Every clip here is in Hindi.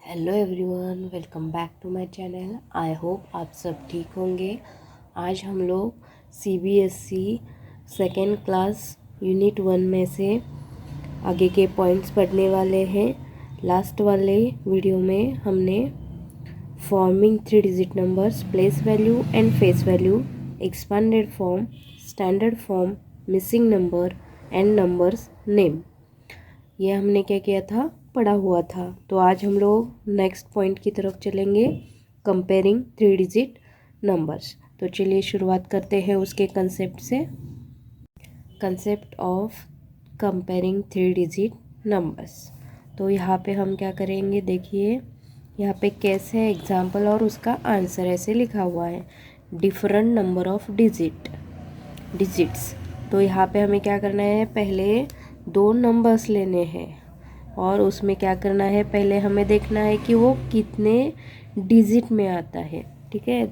Hello everyone, welcome back to my channel. I hope आप सब ठीक होंगे। आज हम लोग सीबीएसई सेकेंड क्लास यूनिट 1 में से आगे के पॉइंट्स पढ़ने वाले हैं। लास्ट वाले वीडियो में हमने forming 3 digit numbers, place value and face value, expanded form, standard form, missing number and numbers name, ये हमने क्या किया था, पढ़ा हुआ था। तो आज हम लोग नेक्स्ट पॉइंट की तरफ चलेंगे, कंपेयरिंग 3 डिजिट नंबर्स। तो चलिए शुरुआत करते हैं उसके कंसेप्ट से। Concept of comparing 3 digit numbers. तो यहाँ पे हम क्या करेंगे, देखिए यहाँ पे कैसे है एग्जाम्पल और उसका आंसर ऐसे लिखा हुआ है, डिफरेंट नंबर ऑफ डिजिट्स। तो यहाँ पे हमें क्या करना है, पहले 2 नंबर्स लेने हैं और उसमें क्या करना है, पहले हमें देखना है कि वो कितने डिजिट में आता है। ठीक है,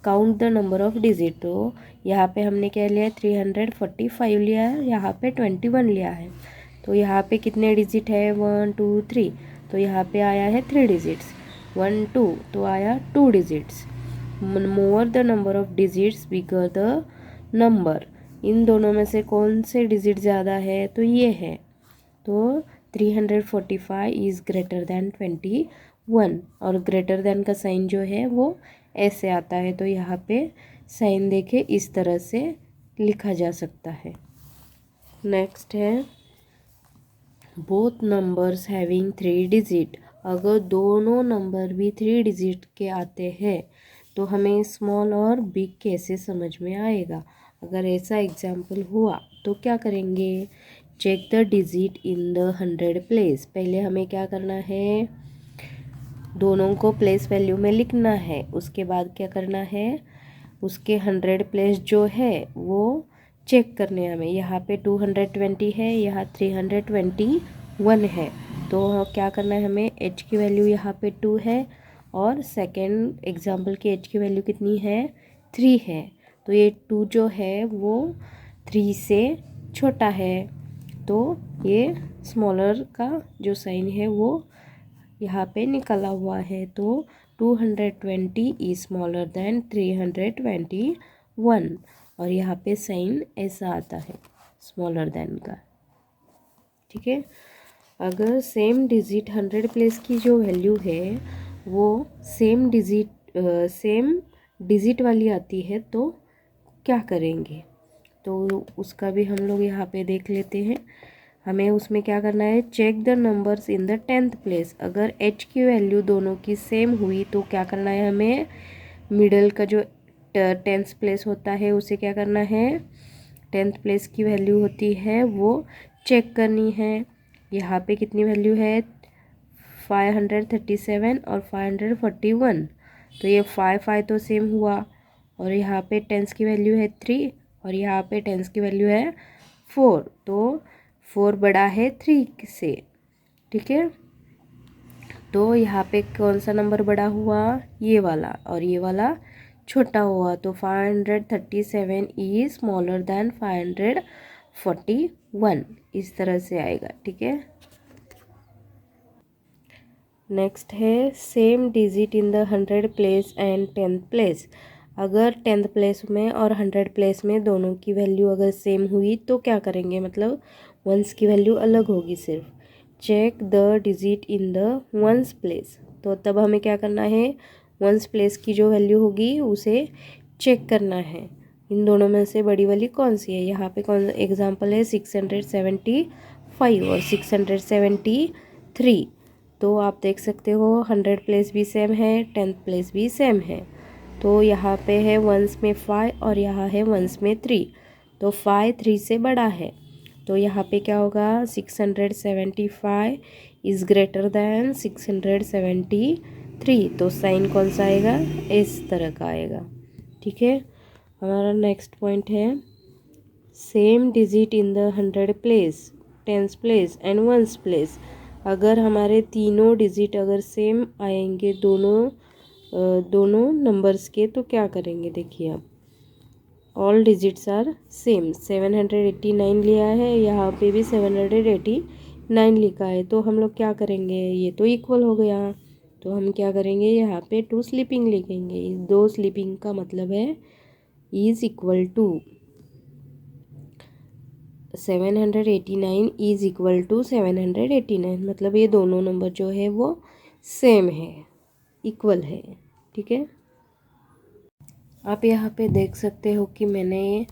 count the number of digit. तो यहाँ पे हमने क्या लिया है, 345 लिया है, यहाँ पे 21 लिया है। तो यहाँ पे कितने डिजिट है, 1 2 3। तो यहाँ पे आया है 3 डिजिट्स, 1 2 तो आया 2 digits. More the number of digits bigger the number. इन दोनों में से कौन से डिजिट ज़्यादा है, तो ये है। तो 345 इज़ ग्रेटर दैन 21 और ग्रेटर दैन का साइन जो है वो ऐसे आता है। तो यहाँ पे साइन देखे इस तरह से लिखा जा सकता है। नेक्स्ट है बोथ नंबर्स हैविंग 3 डिजिट। अगर दोनों नंबर भी 3 डिजिट के आते हैं तो हमें स्मॉल और बिग कैसे समझ में आएगा। अगर ऐसा एग्जाम्पल हुआ तो क्या करेंगे, check the digit in the 100 place. पहले हमें क्या करना है, दोनों को प्लेस वैल्यू में लिखना है। उसके बाद क्या करना है, उसके 100 प्लेस जो है वो चेक करने हमें। यहाँ पे 220 है, यहाँ 321 है। तो क्या करना है हमें, एच की वैल्यू यहाँ पे 2 है और सेकेंड एग्जाम्पल की एच की वैल्यू कितनी है, 3 है। तो ये 2 जो है वो 3 से छोटा है, तो ये स्मॉलर का जो साइन है वो यहाँ पे निकला हुआ है। तो 220 इज स्मॉलर दैन 321 और यहाँ पे साइन ऐसा आता है स्मॉलर दैन का। ठीक है, अगर सेम डिजिट 100 प्लेस की जो वैल्यू है वो सेम डिजिट वाली आती है तो क्या करेंगे, तो उसका भी हम लोग यहाँ पे देख लेते हैं। हमें उसमें क्या करना है, check the numbers in the 10th place. अगर एच की वैल्यू दोनों की सेम हुई तो क्या करना है, हमें मिडल का जो 10th प्लेस होता है उसे क्या करना है, 10th प्लेस की वैल्यू होती है वो चेक करनी है। यहाँ पे कितनी वैल्यू है, 537 और 541। तो ये 5 तो सेम हुआ और यहाँ पे 10th की वैल्यू है 3 और यहाँ पे 10th की वैल्यू है 4। तो 4 बड़ा है 3 से। ठीक है, तो यहाँ पे कौन सा नंबर बड़ा हुआ, ये वाला, और ये वाला छोटा हुआ। तो 537 इज स्मॉलर दैन 541, इस तरह से आएगा। ठीक है, नेक्स्ट है same digit in the 100 place and 10th place. अगर 10th प्लेस में और 100 प्लेस में दोनों की वैल्यू अगर सेम हुई तो क्या करेंगे, मतलब वंस की वैल्यू अलग होगी सिर्फ। Check the digit in the ones place. तो तब हमें क्या करना है, वंस प्लेस की जो वैल्यू होगी उसे चेक करना है, इन दोनों में से बड़ी वाली कौन सी है। यहाँ पे कौन एग्जाम्पल है, 675 और 673। तो आप देख सकते हो 100 प्लेस भी सेम है, 10th प्लेस भी सेम है। तो यहाँ पे है वंस में 5 और यहाँ है वंस में 3। तो 5 3 से बड़ा है, तो यहाँ पे क्या होगा, 675 इज़ ग्रेटर दैन 673। तो साइन कौन सा आएगा, इस तरह का आएगा। ठीक है, हमारा नेक्स्ट पॉइंट है same digit in the 100 place, 10th place and ones place. अगर हमारे तीनों डिजिट अगर सेम आएंगे दोनों नंबर्स के, तो क्या करेंगे, देखिए आप, ऑल डिजिट्स आर सेम। 789 लिया है, यहाँ पे भी 789 लिखा है, तो हम लोग क्या करेंगे, ये तो इक्वल हो गया। तो हम क्या करेंगे, यहाँ पे 2 स्लीपिंग लिखेंगे। 2 स्लीपिंग का मतलब है is equal to 789 is equal to 789, मतलब ये दोनों नंबर जो है वो सेम है, इक्वल है। ठीक है, आप यहाँ पे देख सकते हो कि मैंने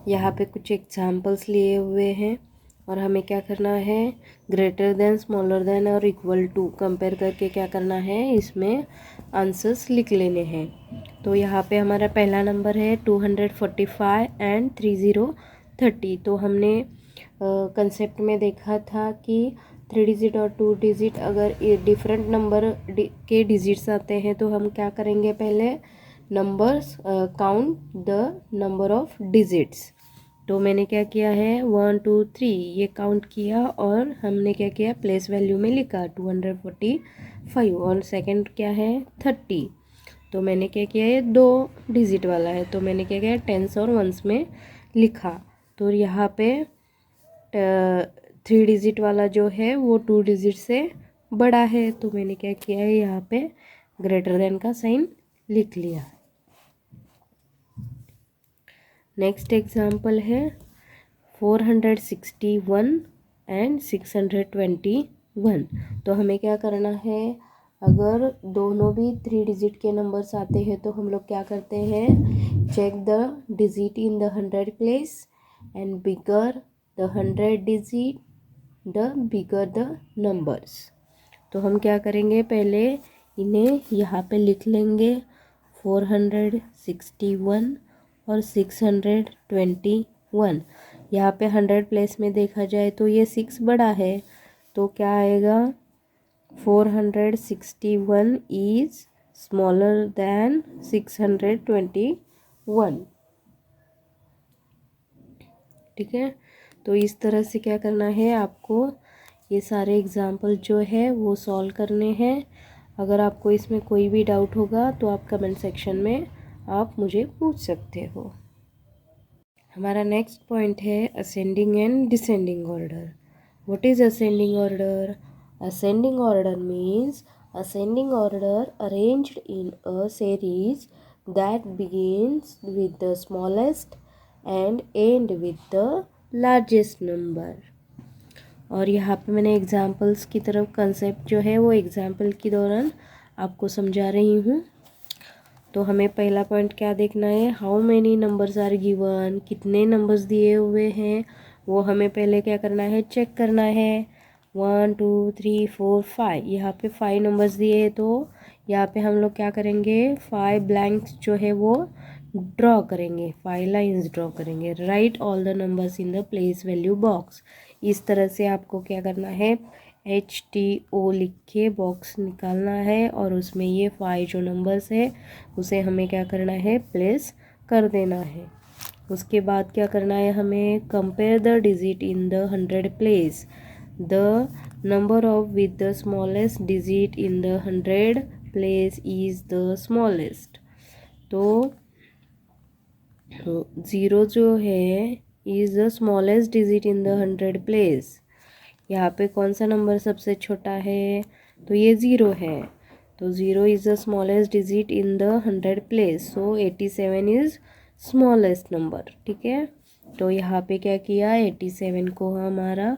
यहाँ पे कुछ एग्जाम्पल्स लिए हुए हैं और हमें क्या करना है, ग्रेटर देन, स्मॉलर देन और इक्वल टू कंपेयर करके क्या करना है, इसमें आंसर्स लिख लेने हैं। तो यहाँ पे हमारा पहला नंबर है 245 एंड 3030। तो हमने कंसेप्ट में देखा था कि 3 डिजिट और 2 डिजिट अगर डिफरेंट नंबर के डिजिट्स आते हैं तो हम क्या करेंगे, पहले numbers count the number of digits. तो मैंने क्या किया है, 1 2 3 ये काउंट किया और हमने क्या किया, प्लेस वैल्यू में लिखा 245 और सेकंड क्या है 30। तो मैंने क्या किया, ये 2 डिजिट वाला है तो मैंने क्या किया, टेंस और वंस में लिखा। तो यहाँ पे 3 डिजिट वाला जो है वो 2 डिजिट से बड़ा है तो मैंने क्या किया है, यहाँ पे ग्रेटर देन का साइन लिख लिया। नेक्स्ट एग्जाम्पल है 461 एंड 621। तो हमें क्या करना है, अगर दोनों भी 3 डिजिट के नंबर्स आते हैं तो हम लोग क्या करते हैं, check the digit in the 100 place and bigger the 100 digit the bigger the numbers. तो हम क्या करेंगे, पहले इन्हें यहाँ पे लिख लेंगे 461 और 621। यहाँ पे 100 प्लेस में देखा जाए तो ये 6 बड़ा है तो क्या आएगा, 461 इज स्मॉलर देन 621। ठीक है, तो इस तरह से क्या करना है, आपको ये सारे एग्जाम्पल जो है वो सॉल्व करने हैं। अगर आपको इसमें कोई भी डाउट होगा तो आप कमेंट सेक्शन में आप मुझे पूछ सकते हो। हमारा नेक्स्ट पॉइंट है ascending and descending order. What is ascending order? Ascending order means ascending order arranged in a series that begins with the smallest and end with the largest number। और यहाँ पे मैंने एग्जाम्पल्स की तरफ कंसेप्ट जो है वो एग्जाम्पल के दौरान आपको समझा रही हूँ। तो हमें पहला पॉइंट क्या देखना है, how many numbers are given, कितने नंबर्स दिए हुए हैं वो हमें पहले क्या करना है, चेक करना है। 1 2 3 4 5, यहाँ पे 5 नंबर्स दिए हैं तो यहाँ पे हम लोग क्या करेंगे, 5 ब्लैंक्स जो है वो ड्रॉ करेंगे, 5 लाइंस ड्रॉ करेंगे। Right all the numbers in the place value box. इस तरह से आपको क्या करना है, HTO लिख के बॉक्स निकालना है और उसमें ये 5 जो नंबर्स है उसे हमें क्या करना है, प्लेस कर देना है। उसके बाद क्या करना है, हमें compare the digit in the 100 place, the number of with the smallest digit in the 100 place is the smallest. तो 0 जो है is the smallest digit in the 100 place. यहाँ पे कौन सा नंबर सबसे छोटा है, तो ये 0 है। तो 0 is the smallest digit in the 100 place, so 87 is smallest number. ठीक है, तो यहाँ पे क्या किया, 87 को हमारा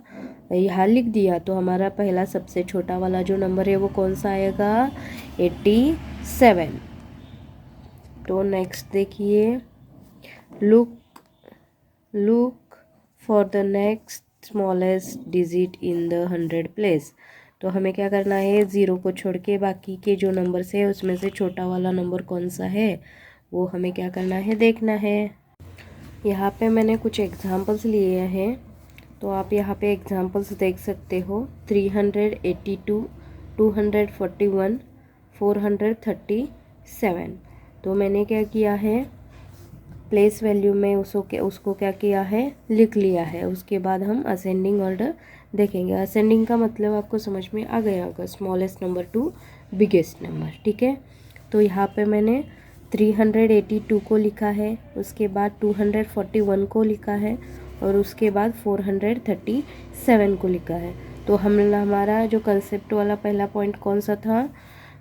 यहाँ लिख दिया। तो हमारा पहला सबसे छोटा वाला जो नंबर है वो कौन सा आएगा, 87। तो नेक्स्ट देखिए, look for the next smallest digit in the 100 place. तो हमें क्या करना है, 0 को छोड़ के बाकी के जो नंबर्स है उसमें से छोटा वाला नंबर कौन सा है वो हमें क्या करना है, देखना है। यहाँ पे मैंने कुछ एग्जांपल्स लिए हैं तो आप यहाँ पे एग्जांपल्स देख सकते हो। 382, 241, 437। तो मैंने क्या किया है, प्लेस वैल्यू में उसको क्या किया है, लिख लिया है। उसके बाद हम असेंडिंग ऑर्डर देखेंगे। असेंडिंग का मतलब आपको समझ में आ गया होगा, smallest number two biggest number. ठीक है, तो यहाँ पे मैंने 382 को लिखा है, उसके बाद 241 को लिखा है और उसके बाद 437 को लिखा है। तो हमारा जो कंसेप्ट वाला पहला पॉइंट कौन सा था,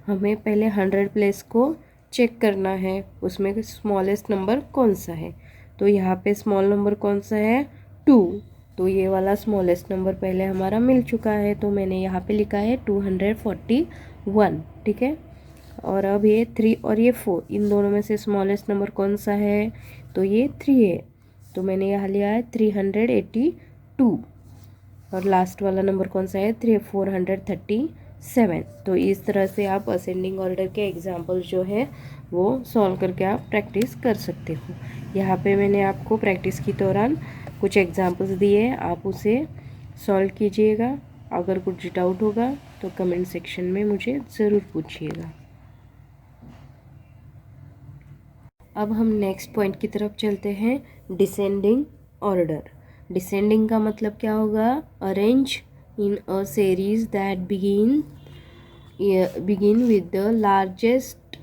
हमें पहले 100 प्लेस को चेक करना है, उसमें स्मॉलेस्ट नंबर कौन सा है। तो यहाँ पे स्मॉल नंबर कौन सा है, 2। तो ये वाला स्मॉलेस्ट नंबर पहले हमारा मिल चुका है, तो मैंने यहाँ पे लिखा है 241, ठीक है। और अब ये 3 और ये 4, इन दोनों में से स्मॉलेस्ट नंबर कौन सा है, तो ये 3 है, तो मैंने यहाँ लिया है 382। और लास्ट वाला नंबर कौन सा है, 437। तो इस तरह से आप असेंडिंग ऑर्डर के एग्जाम्पल जो है वो सॉल्व करके आप प्रैक्टिस कर सकते हो। यहाँ पे मैंने आपको प्रैक्टिस के दौरान कुछ एग्जाम्पल्स दिए, आप उसे सॉल्व कीजिएगा। अगर कुछ डाउट होगा तो कमेंट सेक्शन में मुझे ज़रूर पूछिएगा। अब हम नेक्स्ट पॉइंट की तरफ चलते हैं, डिसेंडिंग ऑर्डर। डिसेंडिंग का मतलब क्या होगा, arrange in a series that begin with the largest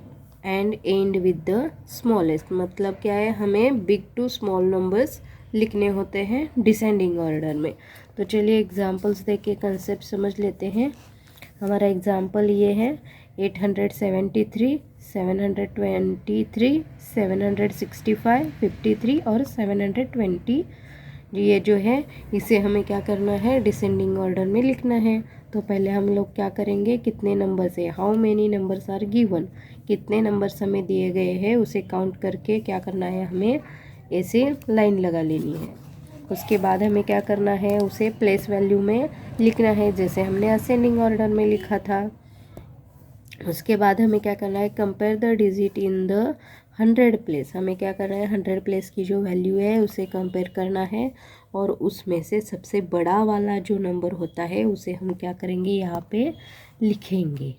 and and with the smallest. मतलब क्या है, हमें बिग टू स्मॉल नंबर्स लिखने होते हैं डिसेंडिंग ऑर्डर में। तो चलिए एग्जांपल्स देख के कंसेप्ट समझ लेते हैं। हमारा एग्जांपल ये है 873, 723, 765, 53 और 720। ये जो है इसे हमें क्या करना है, डिसेंडिंग ऑर्डर में लिखना है। तो पहले हम लोग क्या करेंगे, कितने नंबर्स है, how many numbers are given, कितने नंबर्स हमें दिए गए हैं उसे काउंट करके क्या करना है, हमें ऐसे लाइन लगा लेनी है। उसके बाद हमें क्या करना है, उसे प्लेस वैल्यू में लिखना है, जैसे हमने असेंडिंग ऑर्डर में लिखा था। उसके बाद हमें क्या करना है, compare the digit in the 100 place. हमें क्या करना है, 100 प्लेस की जो वैल्यू है उसे कंपेयर करना है, और उसमें से सबसे बड़ा वाला जो नंबर होता है उसे हम क्या करेंगे, यहाँ पे लिखेंगे।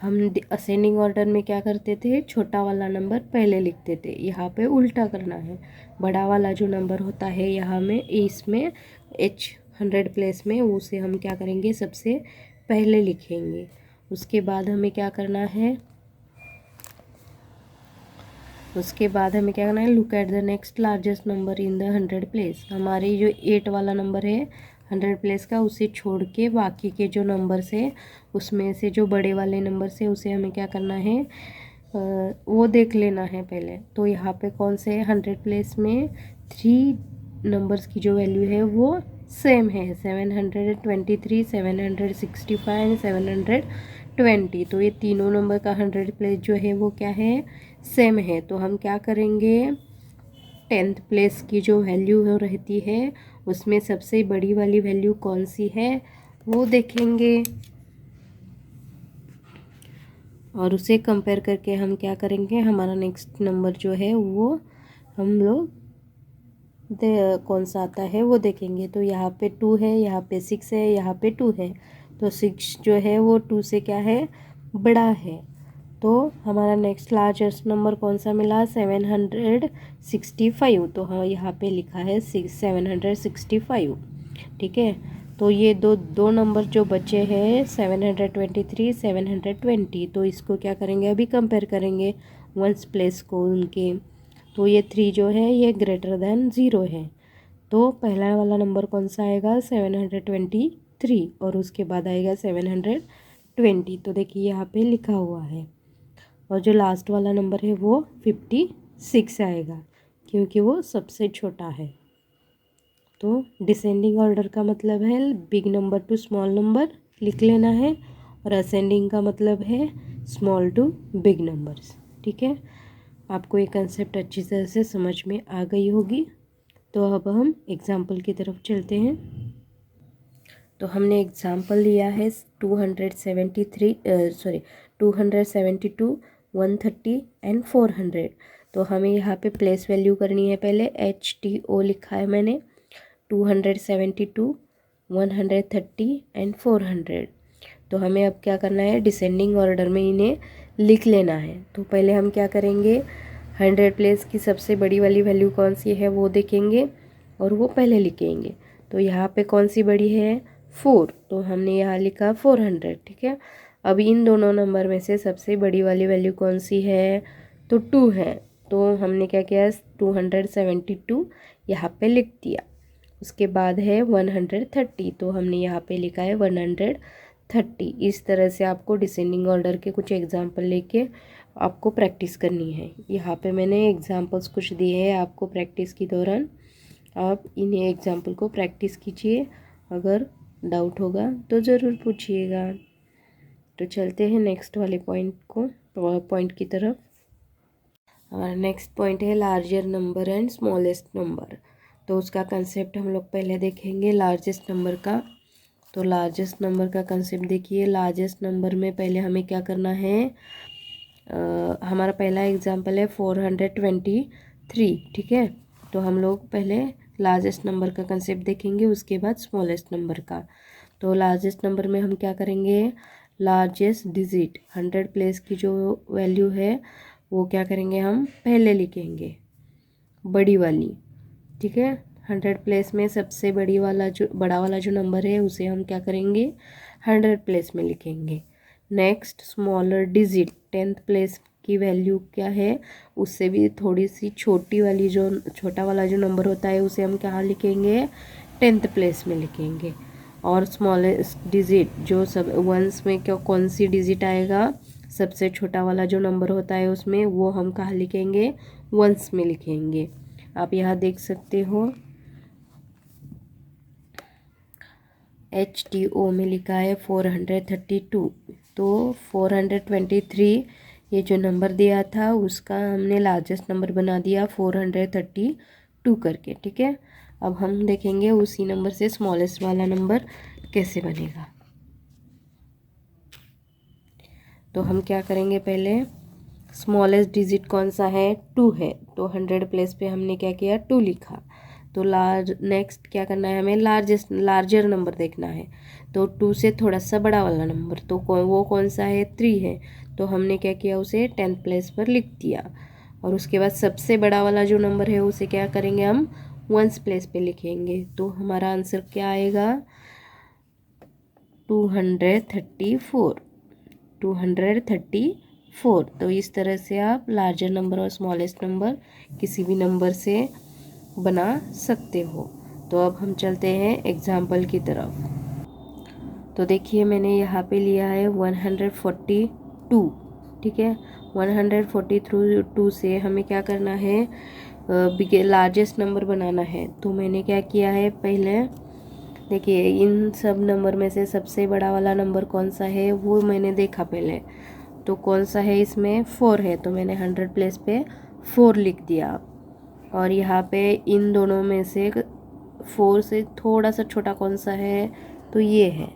हम असेंडिंग ऑर्डर में क्या करते थे, छोटा वाला नंबर पहले लिखते थे, यहाँ पे उल्टा करना है। बड़ा वाला जो नंबर होता है यहाँ में इसमें 100 प्लेस में, उसे हम क्या करेंगे, सबसे पहले लिखेंगे। उसके बाद हमें क्या करना है, look at the next largest number in the 100 place. हमारी जो 8 वाला नंबर है 100 प्लेस का, उसे छोड़ के बाकी के जो नंबर्स है उसमें से जो बड़े वाले नंबर से उसे हमें क्या करना है, वो देख लेना है पहले। तो यहाँ पे कौन से 100 प्लेस में 3 नंबर्स की जो वैल्यू है वो सेम है, 723, 765 एंड 720। तो ये तीनों नंबर का 100 प्लेस जो है वो क्या है, सेम है। तो हम क्या करेंगे, 10th प्लेस की जो वैल्यू हो रहती है उसमें सबसे बड़ी वाली वैल्यू कौन सी है वो देखेंगे, और उसे कंपेयर करके हम क्या करेंगे, हमारा नेक्स्ट नंबर जो है वो हम लोग कौन सा आता है वो देखेंगे। तो यहाँ पे 2 है, यहाँ पे 6 है, यहाँ पे 2 है, तो 6 जो है वो 2 से क्या है, बड़ा है। तो हमारा नेक्स्ट लार्जेस्ट नंबर कौन सा मिला, 765। तो हाँ यहाँ पे लिखा है 765, ठीक है। तो ये दो नंबर जो बचे हैं 723, 720, तो इसको क्या करेंगे, अभी कंपेयर करेंगे वंस प्लेस को उनके। तो ये 3 जो है ये ग्रेटर देन 0 है, तो पहला वाला नंबर कौन सा आएगा, 723, और उसके बाद आएगा 720। तो देखिए यहाँ पे लिखा हुआ है, और जो लास्ट वाला नंबर है वो 56 आएगा, क्योंकि वो सबसे छोटा है। तो डिसेंडिंग ऑर्डर का मतलब है big number two small number लिख लेना है, और असेंडिंग का मतलब है स्मॉल टू बिग नंबर्स, ठीक है। आपको ये कंसेप्ट अच्छी तरह से समझ में आ गई होगी। तो अब हम एग्जाम्पल की तरफ चलते हैं। तो हमने एग्जाम्पल लिया है 272, 130 एंड 400। तो हमें यहाँ पे प्लेस वैल्यू करनी है, पहले HTO लिखा है मैंने, 272, 130 एंड 400। तो हमें अब क्या करना है, डिसेंडिंग ऑर्डर में इन्हें लिख लेना है। तो पहले हम क्या करेंगे, 100 प्लेस की सबसे बड़ी वाली वैल्यू कौन सी है वो देखेंगे, और वो पहले लिखेंगे। तो यहाँ पे कौन सी बड़ी है, 4, तो हमने यहाँ लिखा 400, ठीक है। अब इन दोनों नंबर में से सबसे बड़ी वाली वैल्यू कौन सी है, तो 2 है। तो हमने क्या किया, 272 यहाँ पे लिख दिया। उसके बाद है 130, तो हमने यहाँ पे लिखा है 130। 30। इस तरह से आपको डिसेंडिंग ऑर्डर के कुछ एग्जाम्पल लेके आपको प्रैक्टिस करनी है। यहाँ पे मैंने एग्जाम्पल्स कुछ दिए हैं आपको प्रैक्टिस के दौरान, आप इन्हें एग्जाम्पल को प्रैक्टिस कीजिए। अगर डाउट होगा तो ज़रूर पूछिएगा। तो चलते हैं नेक्स्ट वाले पॉइंट की तरफ। हमारा नेक्स्ट पॉइंट है larger number and smallest number. तो उसका कंसेप्ट हम लोग पहले देखेंगे लार्जेस्ट नंबर का। तो लार्जेस्ट नंबर का कंसेप्ट देखिए। लार्जेस्ट नंबर में पहले हमें क्या करना है, हमारा पहला एग्जांपल है 423, ठीक है। तो हम लोग पहले लार्जेस्ट नंबर का कंसेप्ट देखेंगे, उसके बाद स्मॉलेस्ट नंबर का। तो लार्जेस्ट नंबर में हम क्या करेंगे, लार्जेस्ट डिजिट 100 प्लेस की जो वैल्यू है वो क्या करेंगे, हम पहले लिखेंगे बड़ी वाली, ठीक है। 100 प्लेस में सबसे बड़ा वाला जो नंबर है उसे हम क्या करेंगे, 100 प्लेस में लिखेंगे। Next smaller digit 10th place की वैल्यू क्या है, उससे भी थोड़ी सी छोटा वाला जो नंबर होता है उसे हम कहाँ लिखेंगे, 10th प्लेस में लिखेंगे। और स्मॉलेस्ट डिजिट जो सब वंस में कौन सी डिजिट आएगा, सबसे छोटा वाला जो नंबर होता है उसमें, वो हम कहाँ लिखेंगे, वंस में लिखेंगे। आप यहाँ देख सकते हो HTO में लिखा है 432। तो 423 ये जो नंबर दिया था उसका हमने लार्जेस्ट नंबर बना दिया 432 करके, ठीक है। अब हम देखेंगे उसी नंबर से स्मॉलेस्ट वाला नंबर कैसे बनेगा। तो हम क्या करेंगे, पहले स्मॉलेस्ट डिजिट कौन सा है, 2 है। तो 100 प्लेस पे हमने क्या किया, 2 लिखा। तो नेक्स्ट क्या करना है, हमें लार्जर नंबर देखना है। तो 2 से थोड़ा सा बड़ा वाला नंबर, तो वो कौन सा है, 3 है। तो हमने क्या किया, उसे 10th प्लेस पर लिख दिया। और उसके बाद सबसे बड़ा वाला जो नंबर है उसे क्या करेंगे, हम 1st प्लेस पे लिखेंगे। तो हमारा आंसर क्या आएगा, 234। 234। तो इस तरह से आप लार्जर नंबर और स्मॉलेस्ट नंबर किसी भी नंबर से बना सकते हो। तो अब हम चलते हैं एग्जाम्पल की तरफ। तो देखिए मैंने यहाँ पे लिया है 142, ठीक है। 142 से हमें क्या करना है, लार्जेस्ट नंबर बनाना है। तो मैंने क्या किया है, पहले देखिए इन सब नंबर में से सबसे बड़ा वाला नंबर कौन सा है वो मैंने देखा पहले। तो कौन सा है, इसमें 4 है। तो मैंने 100 प्लेस पे 4 लिख दिया। और यहाँ पे इन दोनों में से 4 से थोड़ा सा छोटा कौन सा है, तो ये है।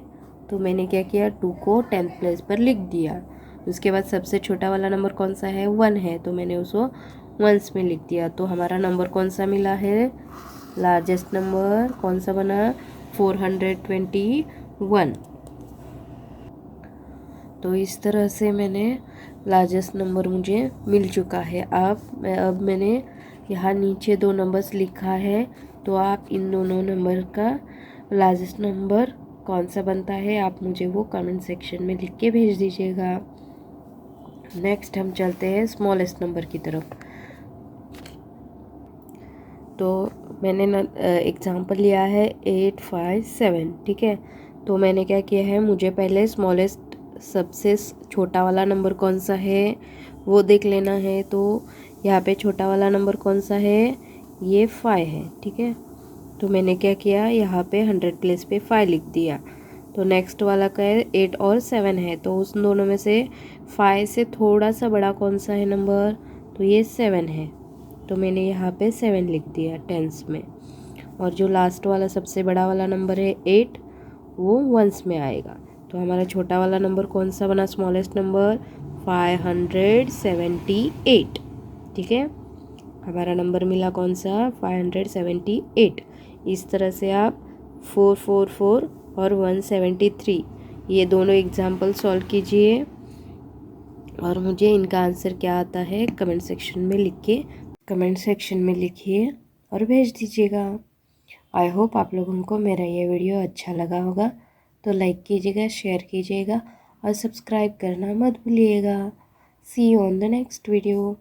तो मैंने क्या किया, 2 को 10th प्लेस पर लिख दिया। उसके बाद सबसे छोटा वाला नंबर कौन सा है, 1 है। तो मैंने उसको 1s में लिख दिया। तो हमारा नंबर कौन सा मिला है, लार्जेस्ट नंबर कौन सा बना, 421। तो इस तरह से मैंने लार्जेस्ट नंबर मुझे मिल चुका है। अब मैंने यहाँ नीचे 2 नंबर्स लिखा है। तो आप इन दोनों नंबर का लार्जेस्ट नंबर कौन सा बनता है, आप मुझे वो कमेंट सेक्शन में लिख के भेज दीजिएगा। नेक्स्ट हम चलते हैं स्मॉलेस्ट नंबर की तरफ। तो मैंने एग्जांपल लिया है 857, ठीक है। तो मैंने क्या किया है, मुझे पहले स्मॉलेस्ट सबसे छोटा वाला नंबर कौन सा है वो देख लेना है। तो यहाँ पे छोटा वाला नंबर कौन सा है, ये 5 है, ठीक है। तो मैंने क्या किया, यहाँ पे 100 प्लेस पे 5 लिख दिया। तो नेक्स्ट वाला का है 8 और 7 है। तो उस दोनों में से 5 से थोड़ा सा बड़ा कौन सा है नंबर, तो ये 7 है। तो मैंने यहाँ पे 7 लिख दिया 10s में। और जो लास्ट वाला सबसे बड़ा वाला नंबर है 8, वो 1s में आएगा। तो हमारा छोटा वाला नंबर कौन सा बना, स्मॉलेस्ट नंबर 578, ठीक है। हमारा नंबर मिला कौन सा, 578। इस तरह से आप 444 और 173 ये दोनों एग्जाम्पल सॉल्व कीजिए और मुझे इनका आंसर क्या आता है कमेंट सेक्शन में लिखिए और भेज दीजिएगा। आई होप आप लोगों को मेरा ये वीडियो अच्छा लगा होगा। तो लाइक कीजिएगा, शेयर कीजिएगा और सब्सक्राइब करना मत भूलिएगा। See you on the next video.